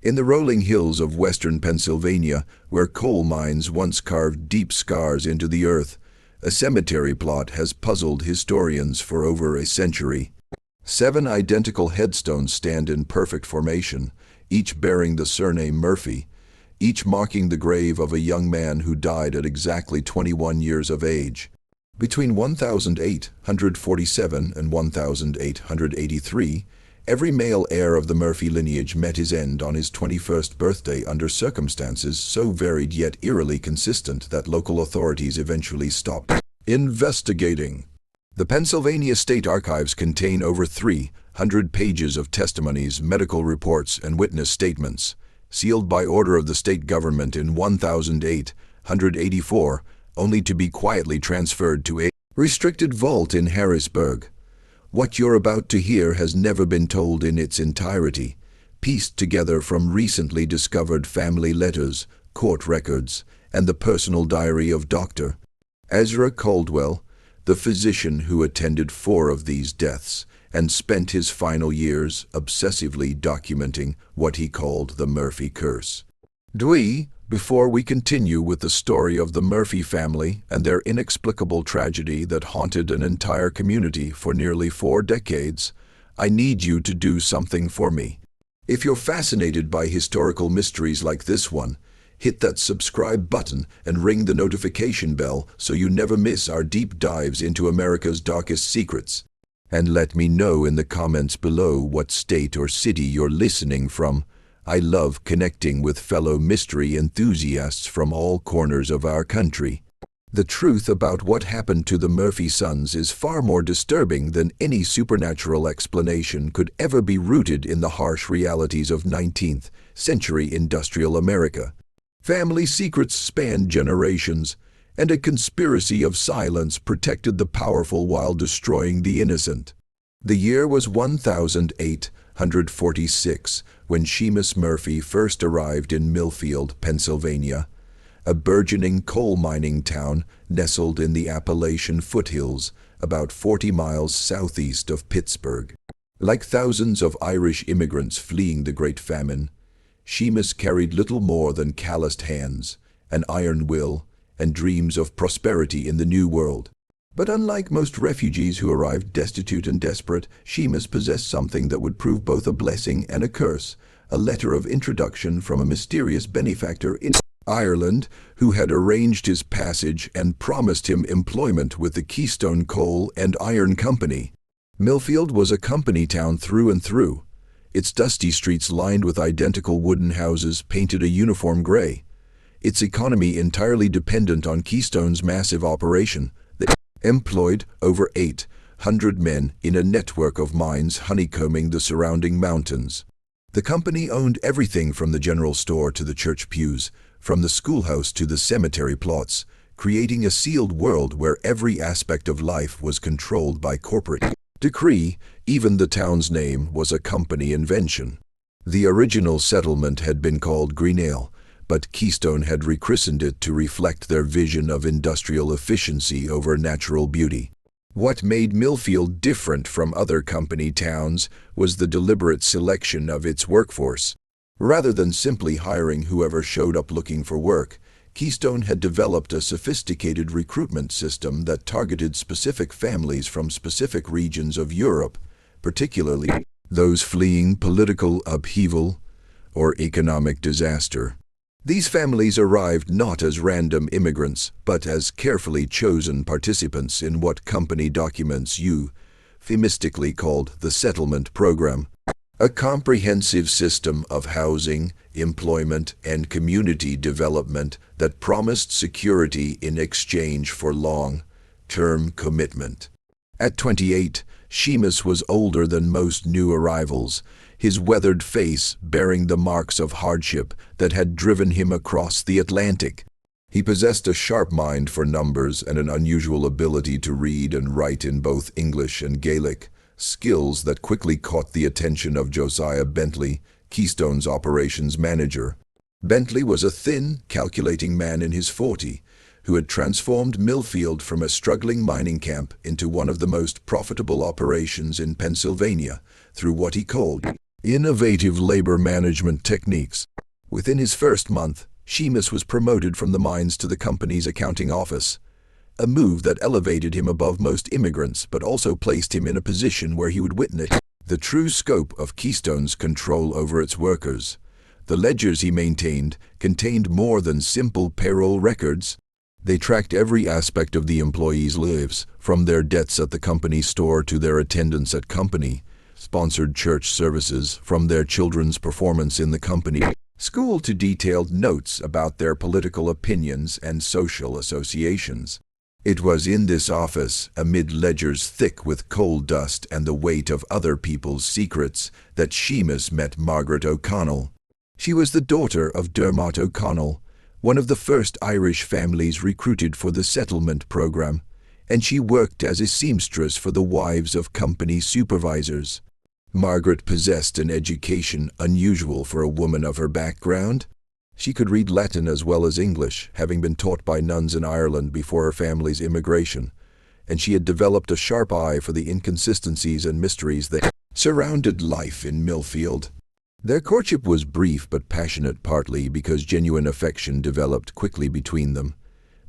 In the rolling hills of western Pennsylvania, where coal mines once carved deep scars into the earth, a cemetery plot has puzzled historians for over a century. 7 identical headstones stand in perfect formation, each bearing the surname Murphy, each marking the grave of a young man who died at exactly 21 years of age. Between 1847 and 1883, every male heir of the Murphy lineage met his end on his 21st birthday under circumstances so varied yet eerily consistent that local authorities eventually stopped investigating. The Pennsylvania State Archives contain over 300 pages of testimonies, medical reports, and witness statements, sealed by order of the state government in 1884, only to be quietly transferred to a restricted vault in Harrisburg. What you're about to hear has never been told in its entirety, pieced together from recently discovered family letters, court records, and the personal diary of Dr. Ezra Caldwell, the physician who attended 4 of these deaths and spent his final years obsessively documenting what he called the Murphy curse. Before we continue with the story of the Murphy family and their inexplicable tragedy that haunted an entire community for nearly 4 decades, I need you to do something for me. If you're fascinated by historical mysteries like this one, hit that subscribe button and ring the notification bell so you never miss our deep dives into America's darkest secrets. And let me know in the comments below what state or city you're listening from. I love connecting with fellow mystery enthusiasts from all corners of our country. The truth about what happened to the Murphy sons is far more disturbing than any supernatural explanation could ever be, rooted in the harsh realities of 19th century industrial America. Family secrets spanned generations, and a conspiracy of silence protected the powerful while destroying the innocent. The year was 1846 when Seamus Murphy first arrived in Millfield, Pennsylvania, a burgeoning coal mining town nestled in the Appalachian foothills about 40 miles southeast of Pittsburgh. Like thousands of Irish immigrants fleeing the Great Famine, Seamus carried little more than calloused hands, an iron will, and dreams of prosperity in the New World. But unlike most refugees who arrived destitute and desperate, Seamus possessed something that would prove both a blessing and a curse: a letter of introduction from a mysterious benefactor in Ireland who had arranged his passage and promised him employment with the Keystone Coal and Iron Company. Millfield was a company town through and through, its dusty streets lined with identical wooden houses painted a uniform gray, its economy entirely dependent on Keystone's massive operation that employed over 800 men in a network of mines honeycombing the surrounding mountains. The company owned everything from the general store to the church pews, from the schoolhouse to the cemetery plots, creating a sealed world where every aspect of life was controlled by corporate decree. Even the town's name was a company invention. The original settlement had been called Greenale, but Keystone had rechristened it to reflect their vision of industrial efficiency over natural beauty. What made Millfield different from other company towns was the deliberate selection of its workforce. Rather than simply hiring whoever showed up looking for work, Keystone had developed a sophisticated recruitment system that targeted specific families from specific regions of Europe, particularly those fleeing political upheaval or economic disaster. These families arrived not as random immigrants, but as carefully chosen participants in what company documents euphemistically called the settlement program, a comprehensive system of housing, employment, and community development that promised security in exchange for long-term commitment. At 28, Seamus was older than most new arrivals, his weathered face bearing the marks of hardship that had driven him across the Atlantic. He possessed a sharp mind for numbers and an unusual ability to read and write in both English and Gaelic, skills that quickly caught the attention of Josiah Bentley, Keystone's operations manager. Bentley was a thin, calculating man in his 40s, who had transformed Millfield from a struggling mining camp into one of the most profitable operations in Pennsylvania through what he called Innovative labor management techniques. Within his first month, Seamus was promoted from the mines to the company's accounting office, a move that elevated him above most immigrants but also placed him in a position where he would witness the true scope of Keystone's control over its workers. The ledgers he maintained contained more than simple payroll records. They tracked every aspect of the employees' lives, from their debts at the company store to their attendance at company-sponsored church services, from their children's performance in the company school to detailed notes about their political opinions and social associations. It was in this office, amid ledgers thick with coal dust and the weight of other people's secrets, that Seamus met Margaret O'Connell. She was the daughter of Dermot O'Connell, one of the first Irish families recruited for the settlement program, and she worked as a seamstress for the wives of company supervisors. Margaret possessed an education unusual for a woman of her background. She could read Latin as well as English, having been taught by nuns in Ireland before her family's immigration, and she had developed a sharp eye for the inconsistencies and mysteries that surrounded life in Millfield. Their courtship was brief but passionate, partly because genuine affection developed quickly between them,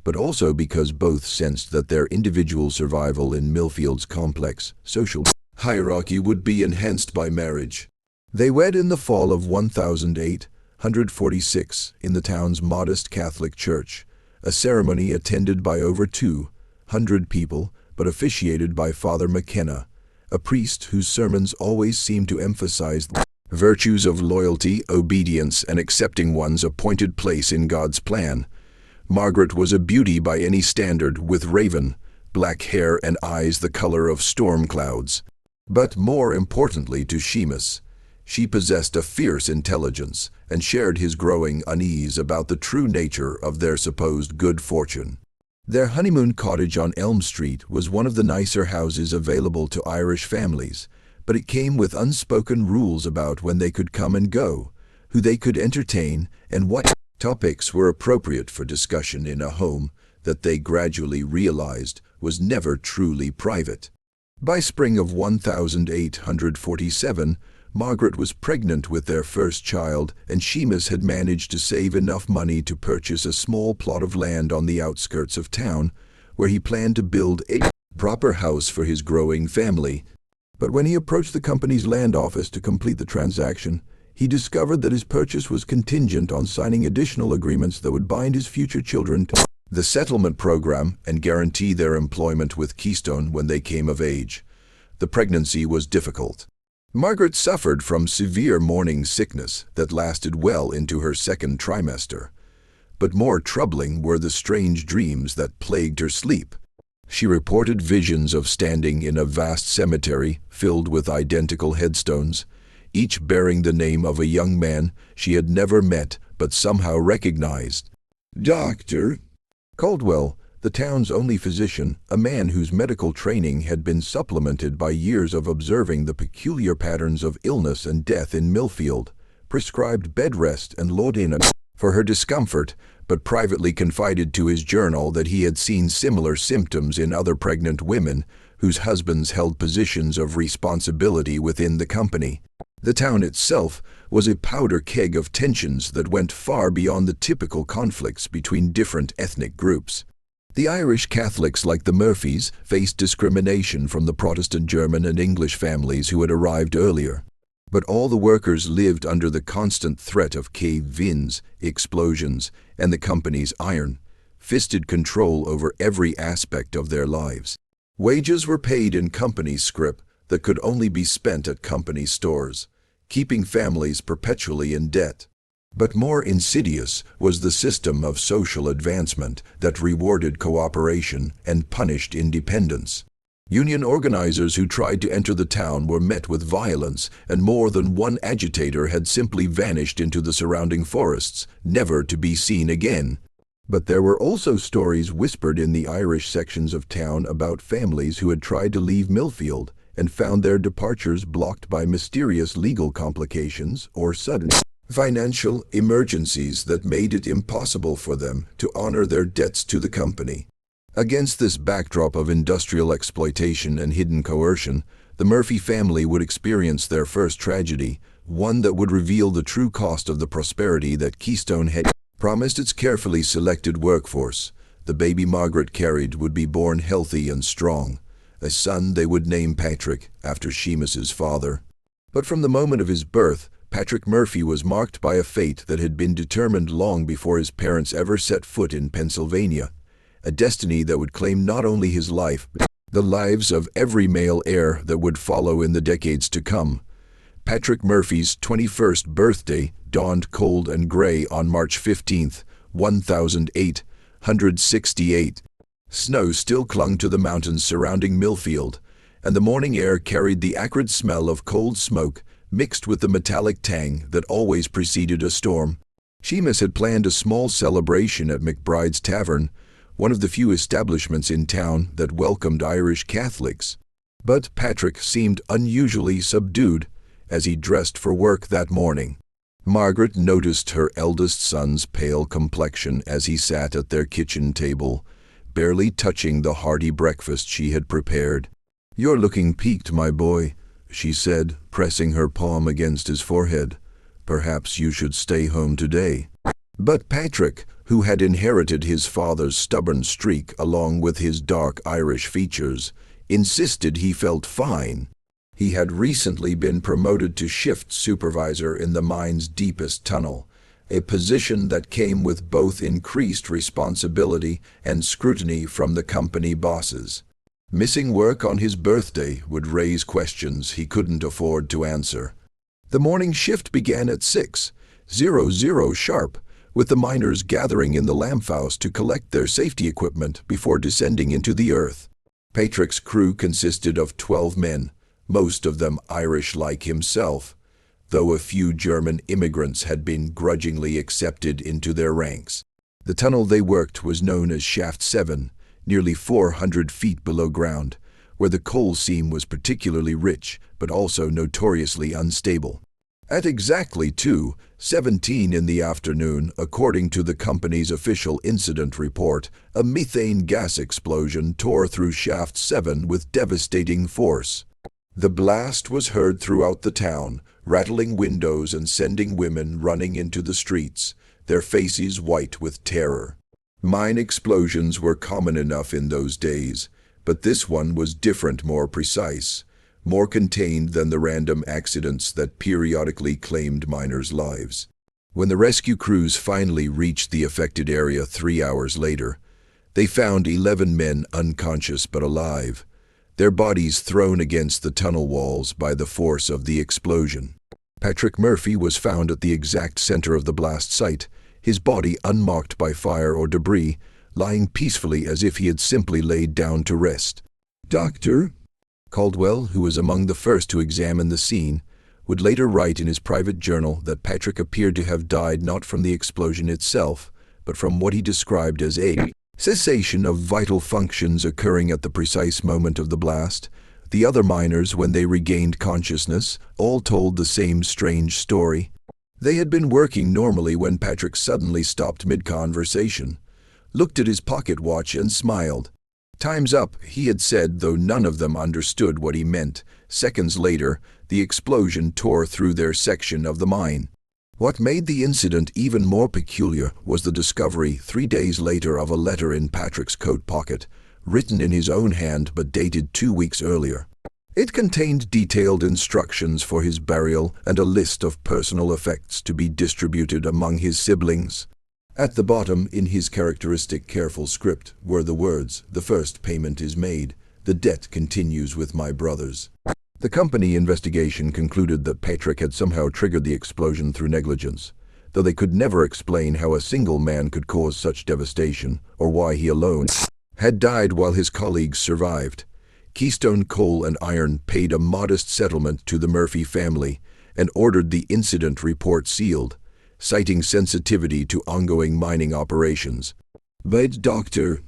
but also because both sensed that their individual survival in Millfield's complex social hierarchy would be enhanced by marriage. They wed in the fall of 1846 in the town's modest Catholic church, a ceremony attended by over 200 people but officiated by Father McKenna, a priest whose sermons always seemed to emphasize the virtues of loyalty, obedience, and accepting one's appointed place in God's plan. Margaret was a beauty by any standard, with raven black hair and eyes the color of storm clouds. But more importantly to Seamus, she possessed a fierce intelligence and shared his growing unease about the true nature of their supposed good fortune. Their honeymoon cottage on Elm Street was one of the nicer houses available to Irish families, but it came with unspoken rules about when they could come and go, who they could entertain, and what topics were appropriate for discussion in a home that they gradually realized was never truly private. By spring of 1847, Margaret was pregnant with their first child, and Seamus had managed to save enough money to purchase a small plot of land on the outskirts of town, where he planned to build a proper house for his growing family. But when he approached the company's land office to complete the transaction, he discovered that his purchase was contingent on signing additional agreements that would bind his future children to the settlement program and guarantee their employment with Keystone when they came of age. The pregnancy was difficult. Margaret suffered from severe morning sickness that lasted well into her second trimester. But more troubling were the strange dreams that plagued her sleep. She reported visions of standing in a vast cemetery filled with identical headstones, each bearing the name of a young man she had never met but somehow recognized. Dr. Caldwell, the town's only physician, a man whose medical training had been supplemented by years of observing the peculiar patterns of illness and death in Millfield, prescribed bed rest and laudanum for her discomfort, but privately confided to his journal that he had seen similar symptoms in other pregnant women whose husbands held positions of responsibility within the company. The town itself was a powder keg of tensions that went far beyond the typical conflicts between different ethnic groups. The Irish Catholics, like the Murphys, faced discrimination from the Protestant German and English families who had arrived earlier. But all the workers lived under the constant threat of cave-ins, explosions, and the company's iron-fisted control over every aspect of their lives. Wages were paid in company scrip that could only be spent at company stores, keeping families perpetually in debt. But more insidious was the system of social advancement that rewarded cooperation and punished independence. Union organizers who tried to enter the town were met with violence, and more than one agitator had simply vanished into the surrounding forests, never to be seen again. But there were also stories whispered in the Irish sections of town about families who had tried to leave Millfield and found their departures blocked by mysterious legal complications or sudden financial emergencies that made it impossible for them to honor their debts to the company. Against this backdrop of industrial exploitation and hidden coercion, the Murphy family would experience their first tragedy one that would reveal the true cost of the prosperity that Keystone had promised its carefully selected workforce. The baby Margaret carried would be born healthy and strong, a son they would name Patrick, after Seamus's father. But from the moment of his birth, Patrick Murphy was marked by a fate that had been determined long before his parents ever set foot in Pennsylvania, a destiny that would claim not only his life, but the lives of every male heir that would follow in the decades to come. Patrick Murphy's 21st birthday dawned cold and gray on March 15th, 1868. Snow still clung to the mountains surrounding Millfield, and the morning air carried the acrid smell of cold smoke mixed with the metallic tang that always preceded a storm. Seamus had planned a small celebration at McBride's Tavern, one of the few establishments in town that welcomed Irish Catholics. But Patrick seemed unusually subdued as he dressed for work that morning. Margaret noticed her eldest son's pale complexion as he sat at their kitchen table, barely touching the hearty breakfast she had prepared. "You're looking peaked, my boy," she said, pressing her palm against his forehead. "Perhaps you should stay home today." But Patrick, who had inherited his father's stubborn streak along with his dark Irish features, insisted he felt fine. He had recently been promoted to shift supervisor in the mine's deepest tunnel, a position that came with both increased responsibility and scrutiny from the company bosses. Missing work on his birthday would raise questions he couldn't afford to answer. The morning shift began at 6:00 sharp, with the miners gathering in the lamp house to collect their safety equipment before descending into the earth. Patrick's crew consisted of 12 men, most of them Irish like himself, though a few German immigrants had been grudgingly accepted into their ranks. The tunnel they worked was known as Shaft 7, nearly 400 feet below ground, where the coal seam was particularly rich but also notoriously unstable. At exactly 2:17 in the afternoon, according to the company's official incident report, a methane gas explosion tore through Shaft 7 with devastating force. The blast was heard throughout the town, rattling windows and sending women running into the streets, their faces white with terror. Mine explosions were common enough in those days, but this one was different, more precise, more contained than the random accidents that periodically claimed miners' lives. When the rescue crews finally reached the affected area 3 hours later, they found 11 men unconscious but alive, their bodies thrown against the tunnel walls by the force of the explosion. Patrick Murphy was found at the exact center of the blast site, his body unmarked by fire or debris, lying peacefully as if he had simply laid down to rest. Dr. Caldwell, who was among the first to examine the scene, would later write in his private journal that Patrick appeared to have died not from the explosion itself, but from what he described as a cessation of vital functions occurring at the precise moment of the blast. The other miners, when they regained consciousness, all told the same strange story. They had been working normally when Patrick suddenly stopped mid-conversation, looked at his pocket watch and smiled. "Time's up," he had said, though none of them understood what he meant. Seconds later, the explosion tore through their section of the mine. What made the incident even more peculiar was the discovery 3 days later of a letter in Patrick's coat pocket, written in his own hand but dated 2 weeks earlier. It contained detailed instructions for his burial and a list of personal effects to be distributed among his siblings. At the bottom, in his characteristic careful script, were the words, "The first payment is made. The debt continues with my brothers." The company investigation concluded that Patrick had somehow triggered the explosion through negligence, though they could never explain how a single man could cause such devastation, or why he alone had died while his colleagues survived. Keystone Coal and Iron paid a modest settlement to the Murphy family and ordered the incident report sealed, citing sensitivity to ongoing mining operations. But Dr.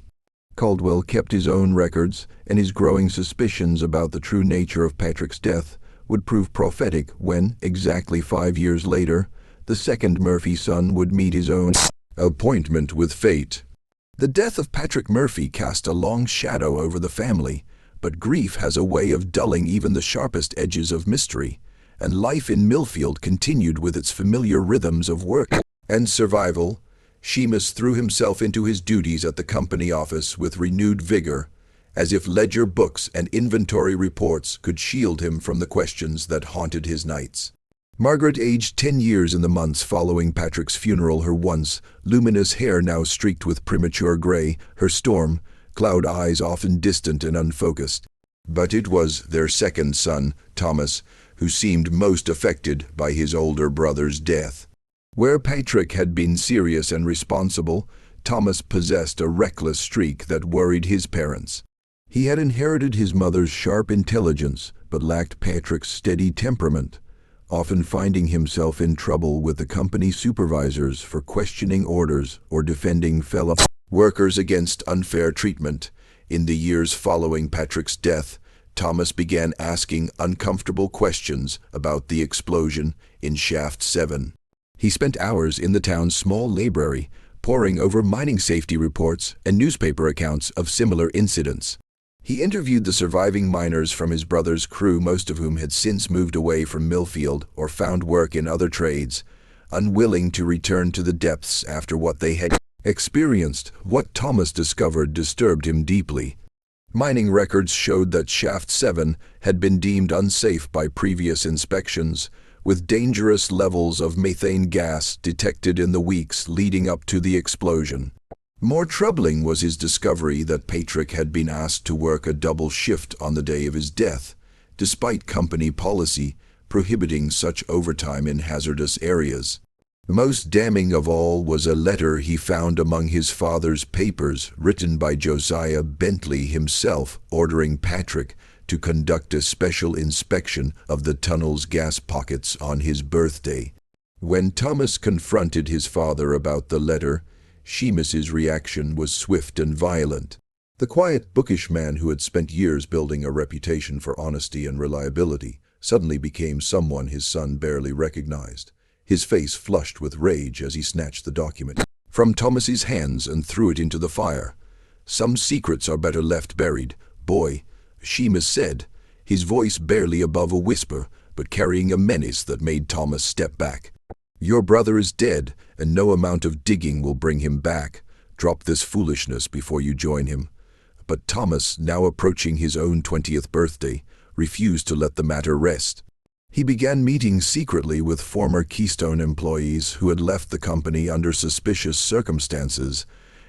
Caldwell kept his own records, and his growing suspicions about the true nature of Patrick's death would prove prophetic when, exactly 5 years later, the second Murphy son would meet his own appointment with fate. The death of Patrick Murphy cast a long shadow over the family, but grief has a way of dulling even the sharpest edges of mystery, and life in Millfield continued with its familiar rhythms of work and survival. Seamus threw himself into his duties at the company office with renewed vigor, as if ledger books and inventory reports could shield him from the questions that haunted his nights. Margaret aged 10 years in the months following Patrick's funeral, her once luminous hair now streaked with premature gray, her storm-cloud eyes often distant and unfocused. But it was their second son, Thomas, who seemed most affected by his older brother's death. Where Patrick had been serious and responsible, Thomas possessed a reckless streak that worried his parents. He had inherited his mother's sharp intelligence, but lacked Patrick's steady temperament, often finding himself in trouble with the company supervisors for questioning orders or defending fellow workers against unfair treatment. In the years following Patrick's death, Thomas began asking uncomfortable questions about the explosion in Shaft 7. He spent hours in the town's small library, poring over mining safety reports and newspaper accounts of similar incidents. He interviewed the surviving miners from his brother's crew, most of whom had since moved away from Millfield or found work in other trades, unwilling to return to the depths after what they had experienced. What Thomas discovered disturbed him deeply. Mining records showed that Shaft 7 had been deemed unsafe by previous inspections, with dangerous levels of methane gas detected in the weeks leading up to the explosion. More troubling was his discovery that Patrick had been asked to work a double shift on the day of his death, despite company policy prohibiting such overtime in hazardous areas. The most damning of all was a letter he found among his father's papers, written by Josiah Bentley himself, ordering Patrick to conduct a special inspection of the tunnel's gas pockets on his birthday. When Thomas confronted his father about the letter, Seamus's reaction was swift and violent. The quiet, bookish man who had spent years building a reputation for honesty and reliability suddenly became someone his son barely recognized. His face flushed with rage as he snatched the document from Thomas's hands and threw it into the fire. "Some secrets are better left buried, boy," Seamus said, his voice barely above a whisper, but carrying a menace that made Thomas step back. "Your brother is dead, and no amount of digging will bring him back. Drop this foolishness before you join him." But Thomas, now approaching his own 20th birthday, refused to let the matter rest. He began meeting secretly with former Keystone employees who had left the company under suspicious circumstances,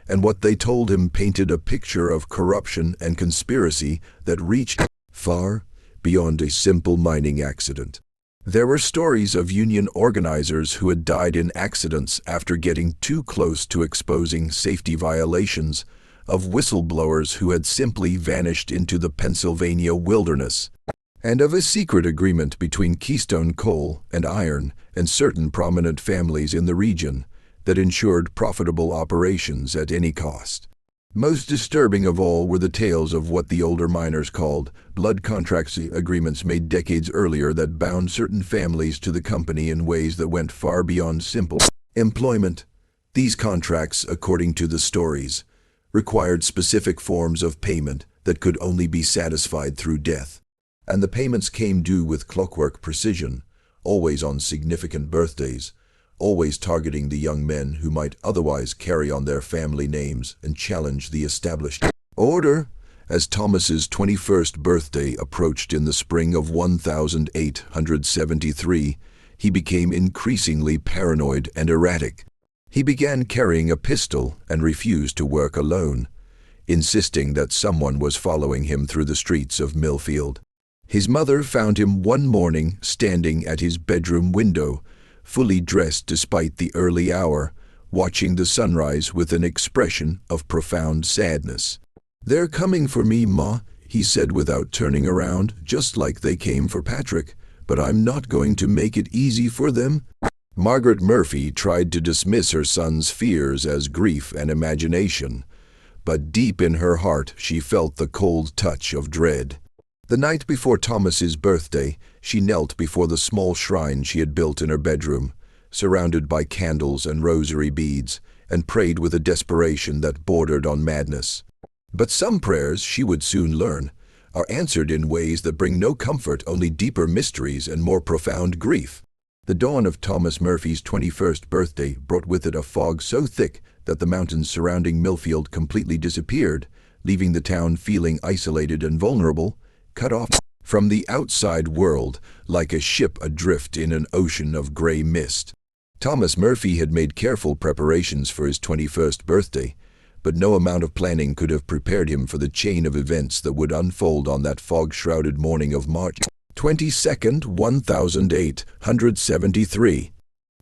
and what they told him painted a picture of corruption and conspiracy that reached far beyond a simple mining accident. There were stories of union organizers who had died in accidents after getting too close to exposing safety violations, of whistleblowers who had simply vanished into the Pennsylvania wilderness, and of a secret agreement between Keystone Coal and Iron and certain prominent families in the region that ensured profitable operations at any cost. Most disturbing of all were the tales of what the older miners called blood contracts, agreements made decades earlier that bound certain families to the company in ways that went far beyond simple employment. These contracts, according to the stories, required specific forms of payment that could only be satisfied through death. And the payments came due with clockwork precision, always on significant birthdays, always targeting the young men who might otherwise carry on their family names and challenge the established order. As Thomas's 21st birthday approached in the spring of 1873, he became increasingly paranoid and erratic. He began carrying a pistol and refused to work alone, insisting that someone was following him through the streets of Millfield. His mother found him one morning standing at his bedroom window, fully dressed despite the early hour, watching the sunrise with an expression of profound sadness. "They're coming for me, Ma," he said without turning around, "just like they came for Patrick, but I'm not going to make it easy for them." Margaret Murphy tried to dismiss her son's fears as grief and imagination, but deep in her heart she felt the cold touch of dread. The night before Thomas's birthday, she knelt before the small shrine she had built in her bedroom, surrounded by candles and rosary beads, and prayed with a desperation that bordered on madness. But some prayers, she would soon learn, are answered in ways that bring no comfort, only deeper mysteries and more profound grief. The dawn of Thomas Murphy's 21st birthday brought with it a fog so thick that the mountains surrounding Millfield completely disappeared, leaving the town feeling isolated and vulnerable, cut off from the outside world like a ship adrift in an ocean of gray mist. Thomas Murphy had made careful preparations for his 21st birthday, but no amount of planning could have prepared him for the chain of events that would unfold on that fog-shrouded morning of March 22nd, 1873.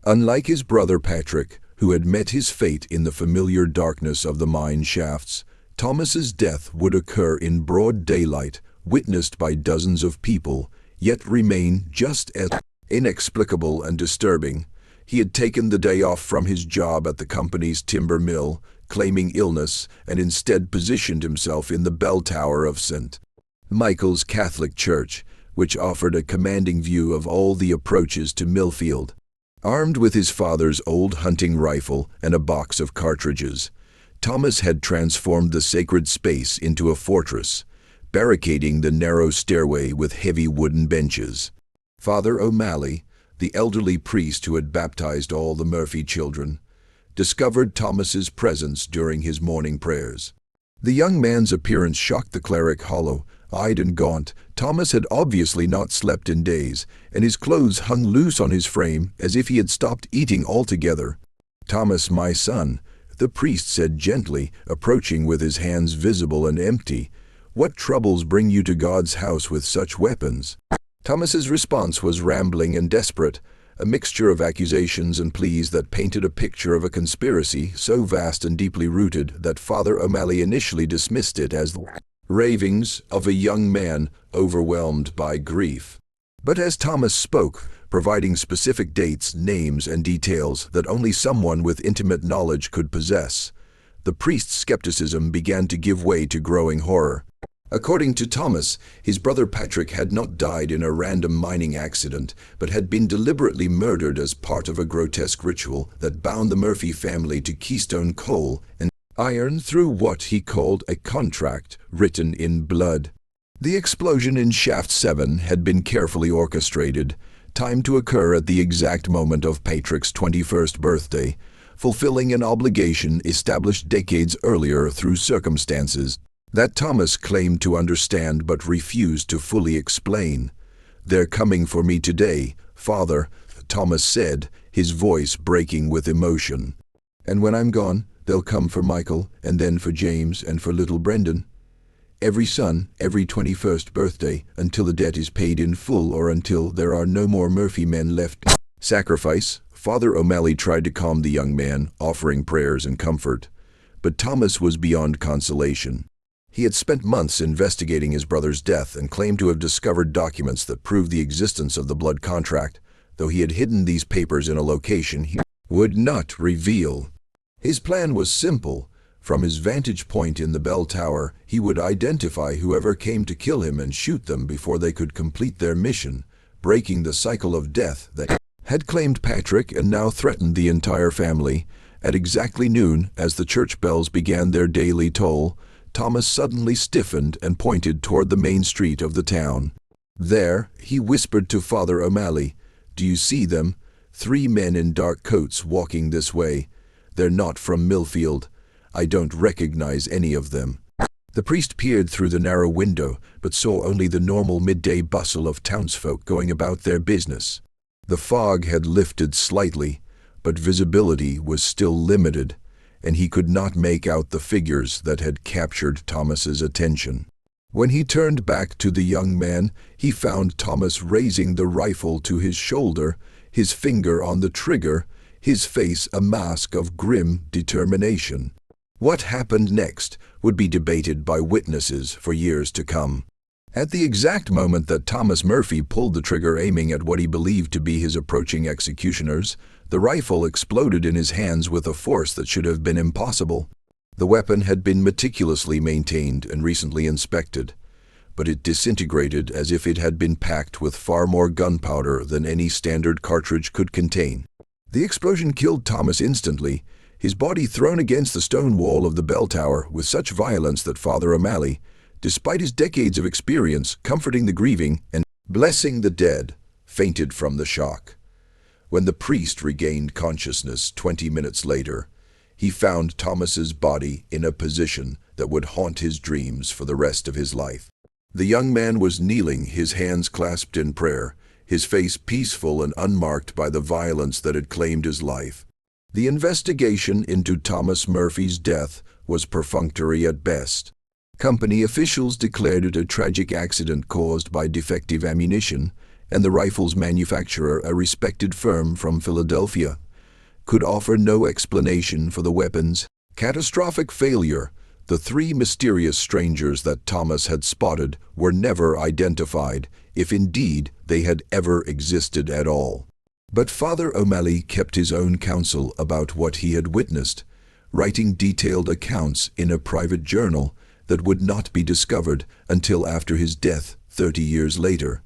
Unlike his brother Patrick, who had met his fate in the familiar darkness of the mine shafts, Thomas's death would occur in broad daylight, witnessed by dozens of people, yet remain just as inexplicable and disturbing. He had taken the day off from his job at the company's timber mill, claiming illness, and instead positioned himself in the bell tower of St. Michael's Catholic Church, which offered a commanding view of all the approaches to Millfield. Armed with his father's old hunting rifle and a box of cartridges, Thomas had transformed the sacred space into a fortress, barricading the narrow stairway with heavy wooden benches. Father O'Malley, the elderly priest who had baptized all the Murphy children, discovered Thomas's presence during his morning prayers. The young man's appearance shocked the cleric. Hollow-eyed and gaunt, Thomas had obviously not slept in days, and his clothes hung loose on his frame as if he had stopped eating altogether. "Thomas, my son," the priest said gently, approaching with his hands visible and empty, "what troubles bring you to God's house with such weapons?" Thomas's response was rambling and desperate, a mixture of accusations and pleas that painted a picture of a conspiracy so vast and deeply rooted that Father O'Malley initially dismissed it as the ravings of a young man overwhelmed by grief. But as Thomas spoke, providing specific dates, names, and details that only someone with intimate knowledge could possess, the priest's skepticism began to give way to growing horror. According to Thomas, his brother Patrick had not died in a random mining accident, but had been deliberately murdered as part of a grotesque ritual that bound the Murphy family to Keystone coal and iron through what he called a contract written in blood. The explosion in Shaft 7 had been carefully orchestrated, timed to occur at the exact moment of Patrick's 21st birthday, fulfilling an obligation established decades earlier through circumstances that Thomas claimed to understand but refused to fully explain. "They're coming for me today, Father," Thomas said, his voice breaking with emotion. "And when I'm gone, they'll come for Michael, and then for James, and for little Brendan. Every son, every 21st birthday, until the debt is paid in full or until there are no more Murphy men left." Sacrifice. Father O'Malley tried to calm the young man, offering prayers and comfort. But Thomas was beyond consolation. He had spent months investigating his brother's death and claimed to have discovered documents that proved the existence of the blood contract, though he had hidden these papers in a location he would not reveal. His plan was simple. From his vantage point in the bell tower, he would identify whoever came to kill him and shoot them before they could complete their mission, breaking the cycle of death that had claimed Patrick and now threatened the entire family. At exactly noon, as the church bells began their daily toll, Thomas suddenly stiffened and pointed toward the main street of the town. "There," he whispered to Father O'Malley. "Do you see them? 3 men in dark coats walking this way. They're not from Millfield. I don't recognize any of them." The priest peered through the narrow window, but saw only the normal midday bustle of townsfolk going about their business. The fog had lifted slightly, but visibility was still limited, and he could not make out the figures that had captured Thomas's attention. When he turned back to the young man, he found Thomas raising the rifle to his shoulder, his finger on the trigger, his face a mask of grim determination. What happened next would be debated by witnesses for years to come. At the exact moment that Thomas Murphy pulled the trigger aiming at what he believed to be his approaching executioners, the rifle exploded in his hands with a force that should have been impossible. The weapon had been meticulously maintained and recently inspected, but it disintegrated as if it had been packed with far more gunpowder than any standard cartridge could contain. The explosion killed Thomas instantly, his body thrown against the stone wall of the bell tower with such violence that Father O'Malley, despite his decades of experience comforting the grieving and blessing the dead, fainted from the shock. When the priest regained consciousness 20 minutes later, he found Thomas's body in a position that would haunt his dreams for the rest of his life. The young man was kneeling, his hands clasped in prayer, his face peaceful and unmarked by the violence that had claimed his life. The investigation into Thomas Murphy's death was perfunctory at best. Company officials declared it a tragic accident caused by defective ammunition, and the rifle's manufacturer, a respected firm from Philadelphia, could offer no explanation for the weapon's catastrophic failure. The three mysterious strangers that Thomas had spotted were never identified, if indeed they had ever existed at all. But Father O'Malley kept his own counsel about what he had witnessed, writing detailed accounts in a private journal that would not be discovered until after his death 30 years later.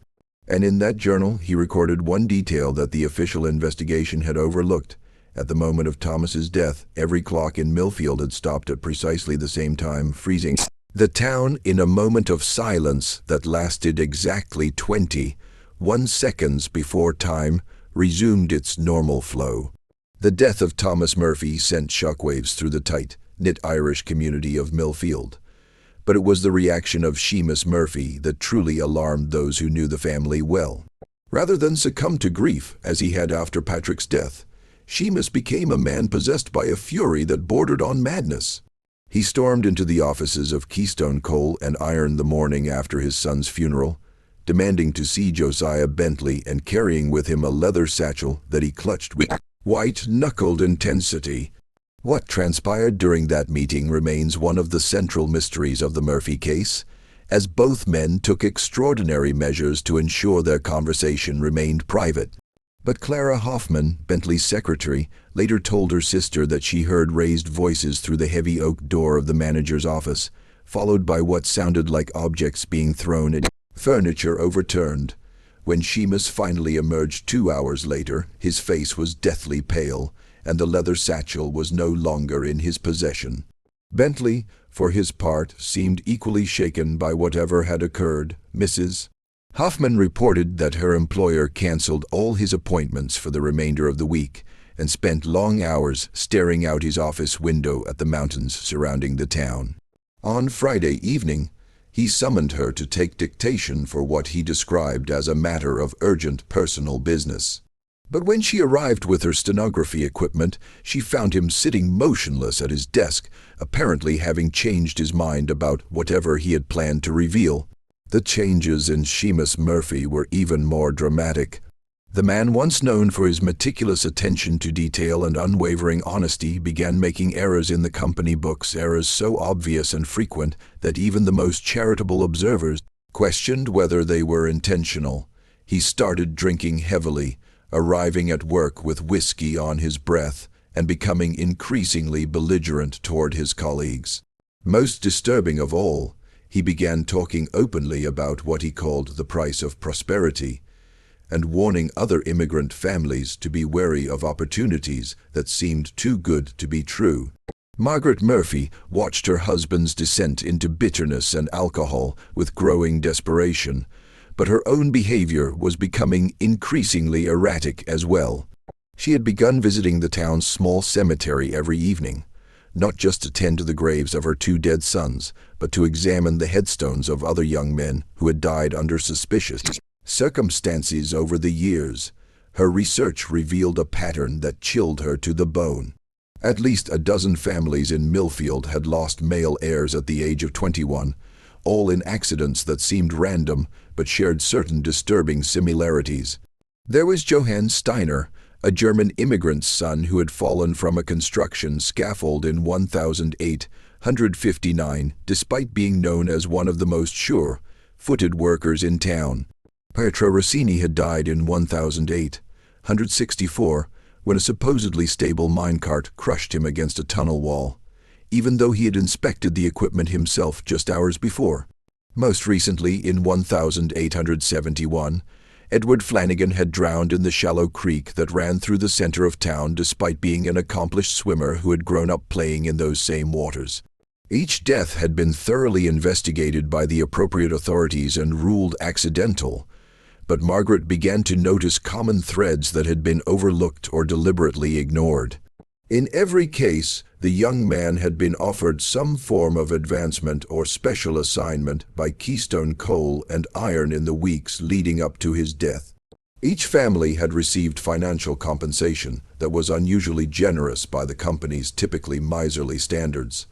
And in that journal he recorded one detail that the official investigation had overlooked. At the moment of Thomas's death, every clock in Millfield had stopped at precisely the same time, freezing the town in a moment of silence that lasted exactly 21 seconds before time resumed its normal flow. The death of Thomas Murphy sent shockwaves through the tight-knit Irish community of Millfield. But it was the reaction of Seamus Murphy that truly alarmed those who knew the family well. Rather than succumb to grief, as he had after Patrick's death, Seamus became a man possessed by a fury that bordered on madness. He stormed into the offices of Keystone Coal and Iron the morning after his son's funeral, demanding to see Josiah Bentley and carrying with him a leather satchel that he clutched with white-knuckled intensity. What transpired during that meeting remains one of the central mysteries of the Murphy case, as both men took extraordinary measures to ensure their conversation remained private. But Clara Hoffman, Bentley's secretary, later told her sister that she heard raised voices through the heavy oak door of the manager's office, followed by what sounded like objects being thrown at furniture overturned. When Seamus finally emerged 2 hours later, his face was deathly pale, and the leather satchel was no longer in his possession. Bentley, for his part, seemed equally shaken by whatever had occurred. Mrs. Hoffman reported that her employer canceled all his appointments for the remainder of the week and spent long hours staring out his office window at the mountains surrounding the town. On Friday evening, he summoned her to take dictation for what he described as a matter of urgent personal business. But when she arrived with her stenography equipment, she found him sitting motionless at his desk, apparently having changed his mind about whatever he had planned to reveal. The changes in Seamus Murphy were even more dramatic. The man, once known for his meticulous attention to detail and unwavering honesty, began making errors in the company books, errors so obvious and frequent that even the most charitable observers questioned whether they were intentional. He started drinking heavily, arriving at work with whiskey on his breath, and becoming increasingly belligerent toward his colleagues. Most disturbing of all, he began talking openly about what he called the price of prosperity, and warning other immigrant families to be wary of opportunities that seemed too good to be true. Margaret Murphy watched her husband's descent into bitterness and alcohol with growing desperation, but her own behavior was becoming increasingly erratic as well. She had begun visiting the town's small cemetery every evening, not just to tend to the graves of her 2 dead sons, but to examine the headstones of other young men who had died under suspicious circumstances over the years. Her research revealed a pattern that chilled her to the bone. At least a dozen families in Millfield had lost male heirs at the age of 21, all in accidents that seemed random but shared certain disturbing similarities. There was Johann Steiner, a German immigrant's son who had fallen from a construction scaffold in 1859, despite being known as one of the most sure-footed workers in town. Pietro Rossini had died in 1864 when a supposedly stable minecart crushed him against a tunnel wall, even though he had inspected the equipment himself just hours before. Most recently, in 1871, Edward Flanagan had drowned in the shallow creek that ran through the center of town despite being an accomplished swimmer who had grown up playing in those same waters. Each death had been thoroughly investigated by the appropriate authorities and ruled accidental, but Margaret began to notice common threads that had been overlooked or deliberately ignored. In every case, the young man had been offered some form of advancement or special assignment by Keystone Coal and Iron in the weeks leading up to his death. Each family had received financial compensation that was unusually generous by the company's typically miserly standards,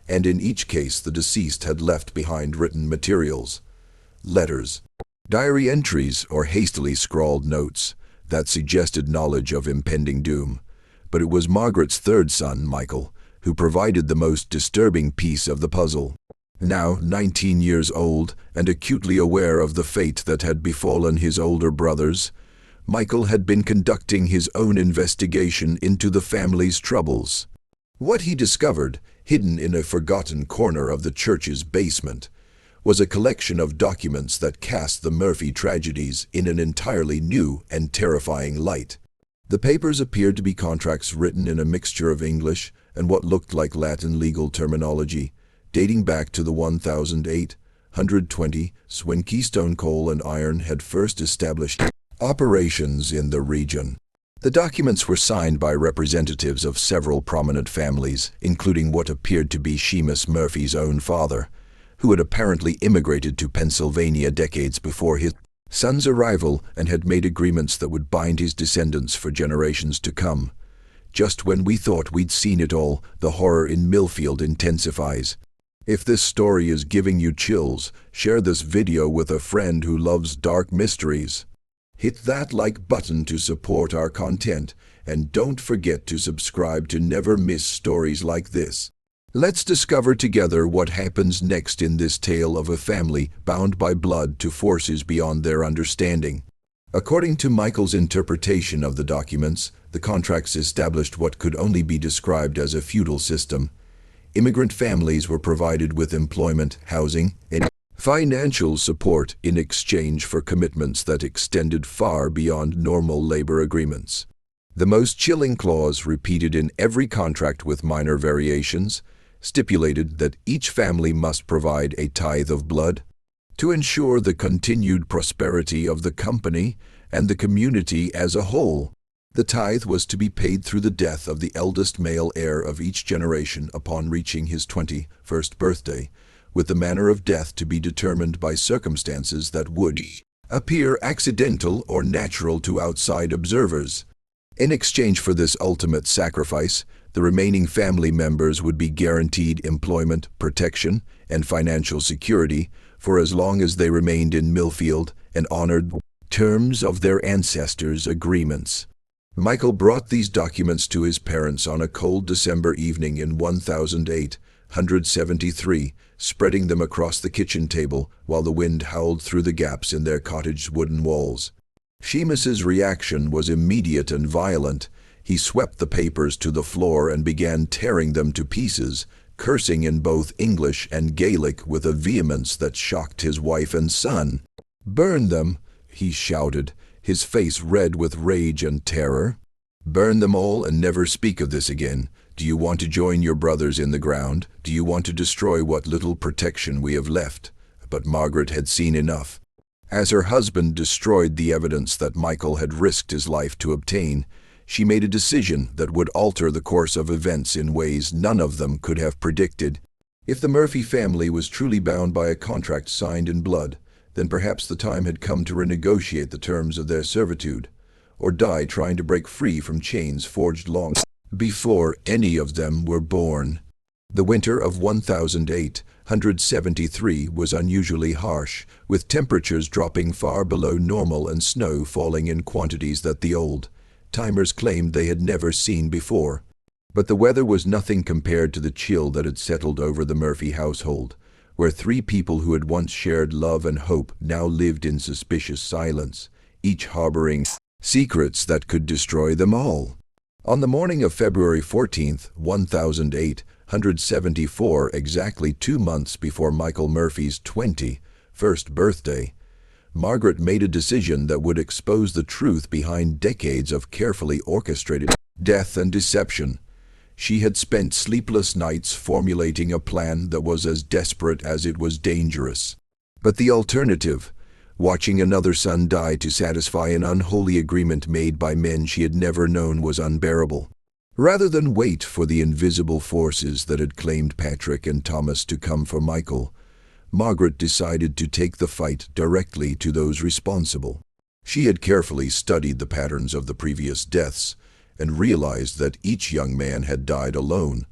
and in each case the deceased had left behind written materials, letters, diary entries, or hastily scrawled notes that suggested knowledge of impending doom. But it was Margaret's third son, Michael, who provided the most disturbing piece of the puzzle. Now 19 years old and acutely aware of the fate that had befallen his older brothers, Michael had been conducting his own investigation into the family's troubles. What he discovered, hidden in a forgotten corner of the church's basement, was a collection of documents that cast the Murphy tragedies in an entirely new and terrifying light. The papers appeared to be contracts written in a mixture of English and what looked like Latin legal terminology, dating back to the 1820s when Keystone Coal and Iron had first established operations in the region. The documents were signed by representatives of several prominent families, including what appeared to be Seamus Murphy's own father, who had apparently immigrated to Pennsylvania decades before his son's arrival and had made agreements that would bind his descendants for generations to come. Just when we thought we'd seen it all, the horror in Millfield intensifies. If this story is giving you chills, share this video with a friend who loves dark mysteries. Hit that like button to support our content, and don't forget to subscribe to never miss stories like this. Let's discover together what happens next in this tale of a family bound by blood to forces beyond their understanding. According to Michael's interpretation of the documents, the contracts established what could only be described as a feudal system. Immigrant families were provided with employment, housing, and financial support in exchange for commitments that extended far beyond normal labor agreements. The most chilling clause, repeated in every contract with minor variations, stipulated that each family must provide a tithe of blood to ensure the continued prosperity of the company and the community as a whole. The tithe was to be paid through the death of the eldest male heir of each generation upon reaching his 21st birthday, with the manner of death to be determined by circumstances that would appear accidental or natural to outside observers. In exchange for this ultimate sacrifice, the remaining family members would be guaranteed employment, protection, and financial security for as long as they remained in Millfield and honored the terms of their ancestors' agreements. Michael brought these documents to his parents on a cold December evening in 1873, spreading them across the kitchen table while the wind howled through the gaps in their cottage's wooden walls. Seamus's reaction was immediate and violent. He swept the papers to the floor and began tearing them to pieces, cursing in both English and Gaelic with a vehemence that shocked his wife and son. "Burn them," he shouted, his face red with rage and terror. "Burn them all and never speak of this again. Do you want to join your brothers in the ground? Do you want to destroy what little protection we have left?" But Margaret had seen enough. As her husband destroyed the evidence that Michael had risked his life to obtain, she made a decision that would alter the course of events in ways none of them could have predicted. If the Murphy family was truly bound by a contract signed in blood, then perhaps the time had come to renegotiate the terms of their servitude, or die trying to break free from chains forged long before any of them were born. The winter of 1873 was unusually harsh, with temperatures dropping far below normal and snow falling in quantities that the old-timers claimed they had never seen before. But the weather was nothing compared to the chill that had settled over the Murphy household, where three people who had once shared love and hope now lived in suspicious silence, each harboring secrets that could destroy them all. On the morning of February 14th, 1874, exactly 2 months before Michael Murphy's 21st birthday, Margaret made a decision that would expose the truth behind decades of carefully orchestrated death and deception. She had spent sleepless nights formulating a plan that was as desperate as it was dangerous. But the alternative, watching another son die to satisfy an unholy agreement made by men she had never known, was unbearable. Rather than wait for the invisible forces that had claimed Patrick and Thomas to come for Michael, Margaret decided to take the fight directly to those responsible. She had carefully studied the patterns of the previous deaths and realized that each young man had died alone,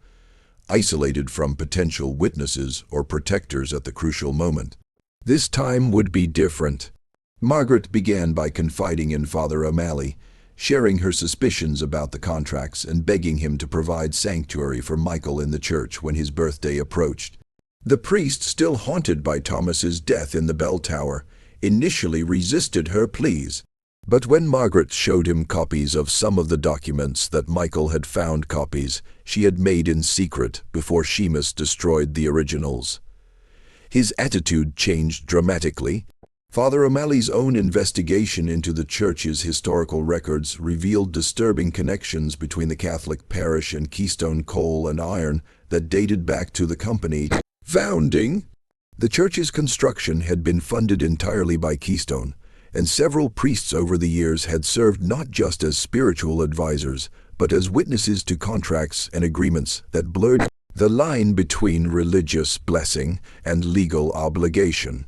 isolated from potential witnesses or protectors at the crucial moment. This time would be different. Margaret began by confiding in Father O'Malley, sharing her suspicions about the contracts and begging him to provide sanctuary for Michael in the church when his birthday approached. The priest, still haunted by Thomas's death in the bell tower, initially resisted her pleas. But when Margaret showed him copies of some of the documents that Michael had found, copies she had made in secret before Seamus destroyed the originals, his attitude changed dramatically. Father O'Malley's own investigation into the church's historical records revealed disturbing connections between the Catholic parish and Keystone Coal and Iron that dated back to the company founding. The church's construction had been funded entirely by Keystone, and several priests over the years had served not just as spiritual advisors, but as witnesses to contracts and agreements that blurred the line between religious blessing and legal obligation.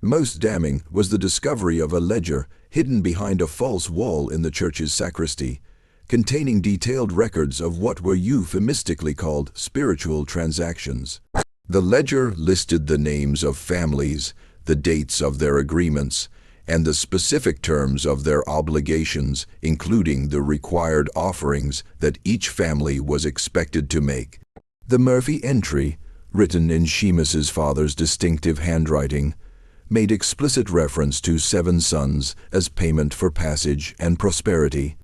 Most damning was the discovery of a ledger hidden behind a false wall in the church's sacristy, containing detailed records of what were euphemistically called spiritual transactions. The ledger listed the names of families, the dates of their agreements, and the specific terms of their obligations, including the required offerings that each family was expected to make. The Murphy entry, written in Seamus's father's distinctive handwriting, made explicit reference to 7 sons as payment for passage and prosperity.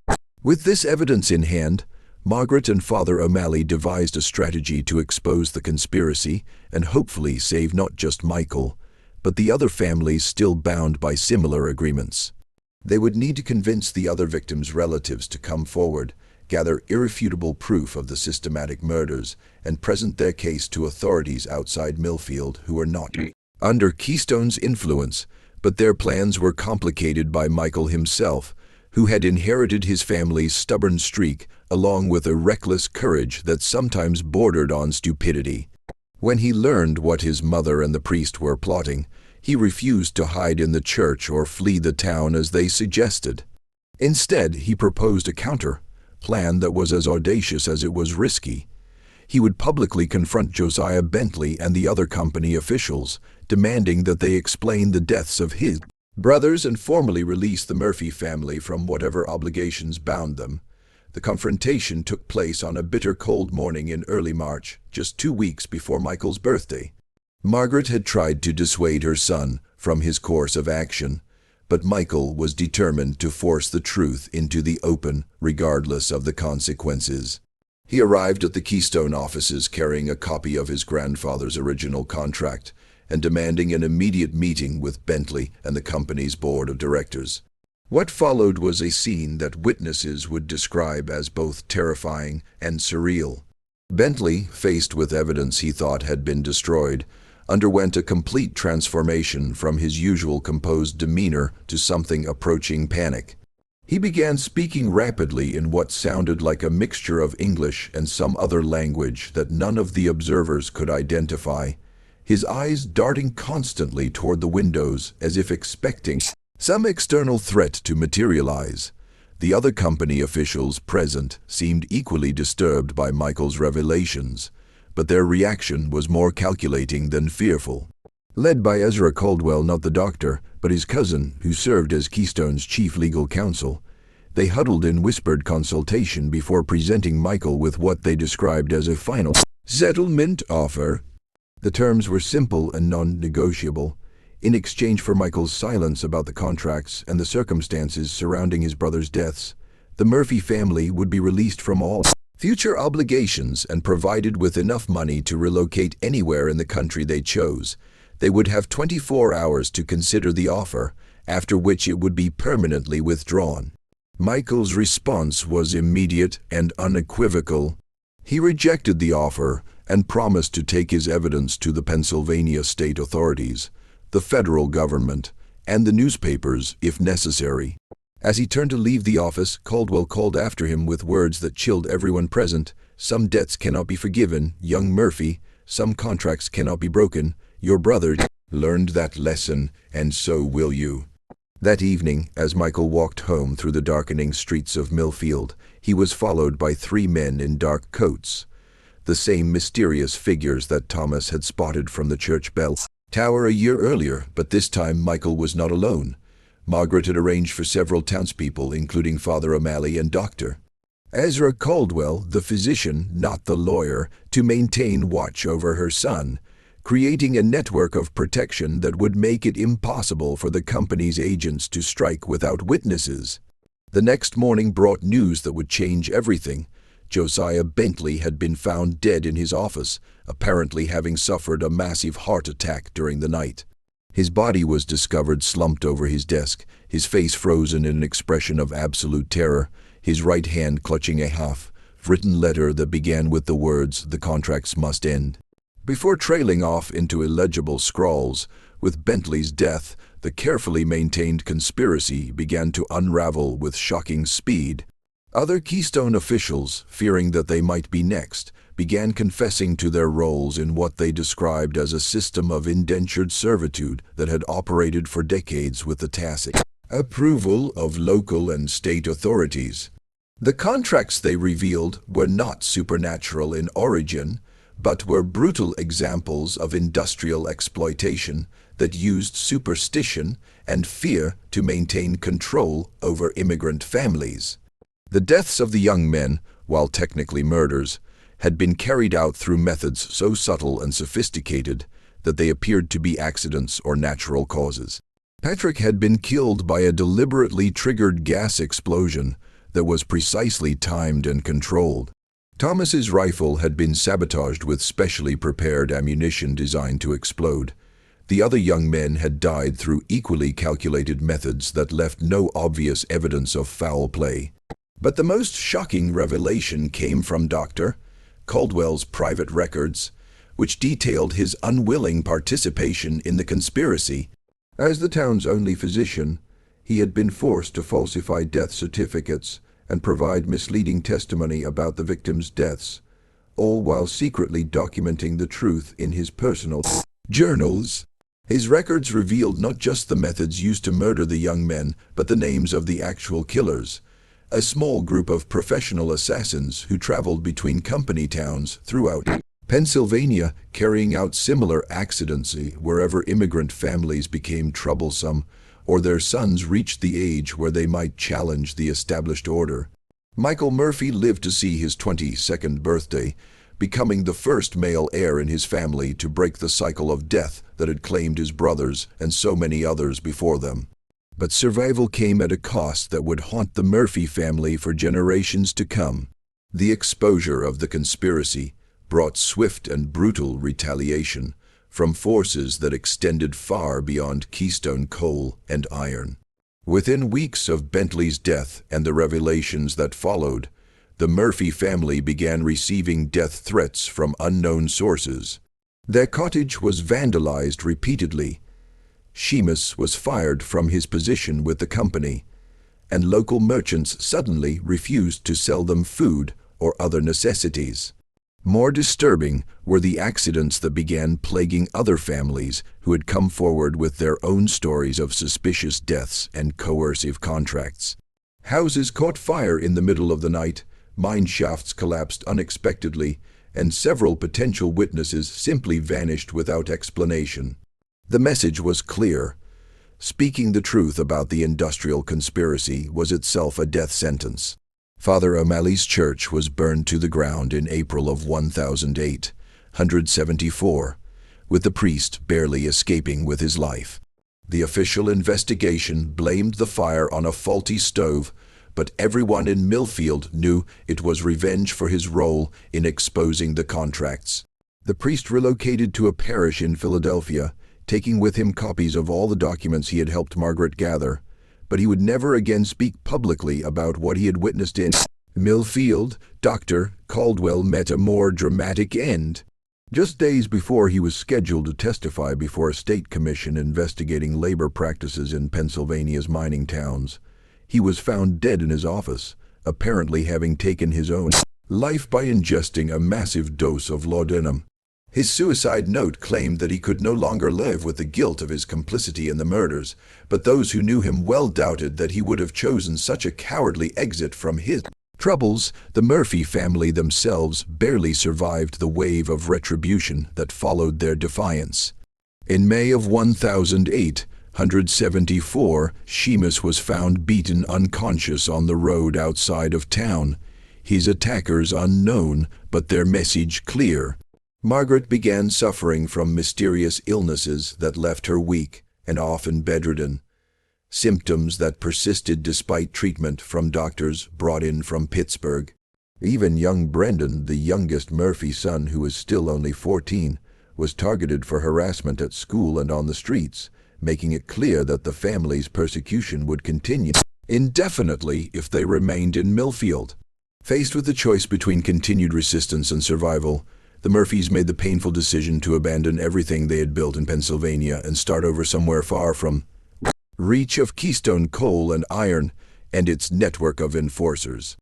With this evidence in hand, Margaret and Father O'Malley devised a strategy to expose the conspiracy and hopefully save not just Michael, but the other families still bound by similar agreements. They would need to convince the other victims' relatives to come forward, gather irrefutable proof of the systematic murders, and present their case to authorities outside Millfield who were not under Keystone's influence, but their plans were complicated by Michael himself, who had inherited his family's stubborn streak, along with a reckless courage that sometimes bordered on stupidity. When he learned what his mother and the priest were plotting, he refused to hide in the church or flee the town as they suggested. Instead, he proposed a counter-plan that was as audacious as it was risky. He would publicly confront Josiah Bentley and the other company officials, demanding that they explain the deaths of his brothers and formally release the Murphy family from whatever obligations bound them. The confrontation took place on a bitter cold morning in early March, just 2 weeks before Michael's birthday. Margaret had tried to dissuade her son from his course of action, but Michael was determined to force the truth into the open, regardless of the consequences. He arrived at the Keystone offices carrying a copy of his grandfather's original contract and demanding an immediate meeting with Bentley and the company's board of directors. What followed was a scene that witnesses would describe as both terrifying and surreal. Bentley, faced with evidence he thought had been destroyed, underwent a complete transformation from his usual composed demeanor to something approaching panic. He began speaking rapidly in what sounded like a mixture of English and some other language that none of the observers could identify, his eyes darting constantly toward the windows as if expecting some external threat to materialize. The other company officials present seemed equally disturbed by Michael's revelations, but their reaction was more calculating than fearful. Led by Ezra Caldwell, not the doctor, but his cousin, who served as Keystone's chief legal counsel, they huddled in whispered consultation before presenting Michael with what they described as a final settlement offer. The terms were simple and non-negotiable. In exchange for Michael's silence about the contracts and the circumstances surrounding his brother's deaths, the Murphy family would be released from all future obligations and provided with enough money to relocate anywhere in the country they chose. They would have 24 hours to consider the offer, after which it would be permanently withdrawn. Michael's response was immediate and unequivocal. He rejected the offer and promised to take his evidence to the Pennsylvania state authorities, the federal government, and the newspapers if necessary. As he turned to leave the office, Caldwell called after him with words that chilled everyone present. "Some debts cannot be forgiven, young Murphy. Some contracts cannot be broken. Your brother learned that lesson, and so will you." That evening, as Michael walked home through the darkening streets of Millfield, he was followed by 3 men in dark coats, the same mysterious figures that Thomas had spotted from the church bell tower a year earlier. But this time Michael was not alone. Margaret had arranged for several townspeople, including Father O'Malley and Dr. Ezra Caldwell, the physician, not the lawyer, to maintain watch over her son, creating a network of protection that would make it impossible for the company's agents to strike without witnesses. The next morning brought news that would change everything. Josiah Bentley had been found dead in his office, apparently having suffered a massive heart attack during the night. His body was discovered slumped over his desk, his face frozen in an expression of absolute terror, his right hand clutching a half-written letter that began with the words, "The contracts must end." Before trailing off into illegible scrawls, with Bentley's death, the carefully maintained conspiracy began to unravel with shocking speed. Other Keystone officials, fearing that they might be next, began confessing to their roles in what they described as a system of indentured servitude that had operated for decades with the tacit approval of local and state authorities. The contracts, they revealed, were not supernatural in origin, but were brutal examples of industrial exploitation that used superstition and fear to maintain control over immigrant families. The deaths of the young men, while technically murders, had been carried out through methods so subtle and sophisticated that they appeared to be accidents or natural causes. Patrick had been killed by a deliberately triggered gas explosion that was precisely timed and controlled. Thomas's rifle had been sabotaged with specially prepared ammunition designed to explode. The other young men had died through equally calculated methods that left no obvious evidence of foul play. But the most shocking revelation came from Dr. Caldwell's private records, which detailed his unwilling participation in the conspiracy. As the town's only physician, he had been forced to falsify death certificates and provide misleading testimony about the victims' deaths, all while secretly documenting the truth in his personal journals. His records revealed not just the methods used to murder the young men, but the names of the actual killers, a small group of professional assassins who traveled between company towns throughout Pennsylvania, carrying out similar accidents wherever immigrant families became troublesome or their sons reached the age where they might challenge the established order. Michael Murphy lived to see his 22nd birthday, becoming the first male heir in his family to break the cycle of death that had claimed his brothers and so many others before them. But survival came at a cost that would haunt the Murphy family for generations to come. The exposure of the conspiracy brought swift and brutal retaliation from forces that extended far beyond Keystone Coal and Iron. Within weeks of Bentley's death and the revelations that followed, the Murphy family began receiving death threats from unknown sources. Their cottage was vandalized repeatedly. Seamus was fired from his position with the company, and local merchants suddenly refused to sell them food or other necessities. More disturbing were the accidents that began plaguing other families who had come forward with their own stories of suspicious deaths and coercive contracts. Houses caught fire in the middle of the night, mine shafts collapsed unexpectedly, and several potential witnesses simply vanished without explanation. The message was clear. Speaking the truth about the industrial conspiracy was itself a death sentence. Father O'Malley's church was burned to the ground in April of 1874, with the priest barely escaping with his life. The official investigation blamed the fire on a faulty stove, but everyone in Millfield knew it was revenge for his role in exposing the contracts. The priest relocated to a parish in Philadelphia, taking with him copies of all the documents he had helped Margaret gather, but he would never again speak publicly about what he had witnessed in Millfield, Dr. Caldwell met a more dramatic end. Just days before he was scheduled to testify before a state commission investigating labor practices in Pennsylvania's mining towns, he was found dead in his office, apparently having taken his own life by ingesting a massive dose of laudanum. His suicide note claimed that he could no longer live with the guilt of his complicity in the murders, but those who knew him well doubted that he would have chosen such a cowardly exit from his troubles. The Murphy family themselves barely survived the wave of retribution that followed their defiance. In May of 1874, Seamus was found beaten unconscious on the road outside of town. His attackers unknown, but their message clear. Margaret began suffering from mysterious illnesses that left her weak and often bedridden, symptoms that persisted despite treatment from doctors brought in from Pittsburgh. Even young Brendan, the youngest Murphy son who was still only 14, was targeted for harassment at school and on the streets, making it clear that the family's persecution would continue indefinitely if they remained in Millfield. Faced with the choice between continued resistance and survival, the Murphys made the painful decision to abandon everything they had built in Pennsylvania and start over somewhere far from reach of Keystone Coal and Iron and its network of enforcers.